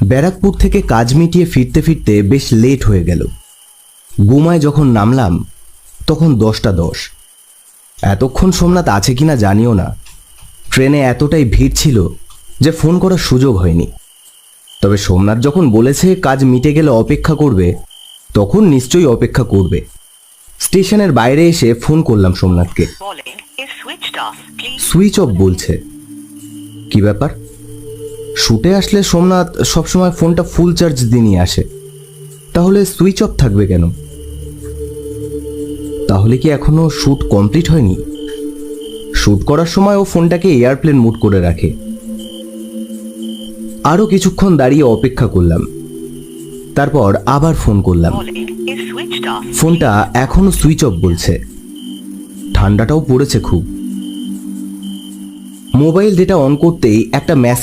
ব্যারাকপুর থেকে কাজ মিটিয়ে ফিরতে ফিরতে বেশ লেট হয়ে গেল। গুমায় যখন নামলাম তখন 10টা 10। এতক্ষণ সোমনাথ আছে কিনা জানিও না। ট্রেনে এতটাই ভিড় ছিল যে ফোন করার সুযোগ হয়নি। তবে সোমনাথ যখন বলেছে কাজ মিটে গেলে অপেক্ষা করবে, তখন নিশ্চয়ই অপেক্ষা করবে। স্টেশনের বাইরে এসে ফোন করলাম সোমনাথকে। সুইচ অফ বলছে। কি ব্যাপার? শুটে আসলে সোমনাথ সবসময় ফোনটা ফুল চার্জ দিয়ে নিয়ে আসে, তাহলে সুইচ অফ থাকবে কেন? তাহলে কি এখনো শুট কমপ্লিট হয়নি? শুট করার সময় ও ফোনটাকে এয়ারপ্লেন মুড করে রাখে। আরো কিছুক্ষণ দাঁড়িয়ে অপেক্ষা করলাম, তারপর আবার ফোন করলাম। ফোনটা এখনো সুইচ অফ বলছে। ঠান্ডাটাও পড়েছে খুব। মোবাইল ডেটা অন করতেই একটা মেসেজ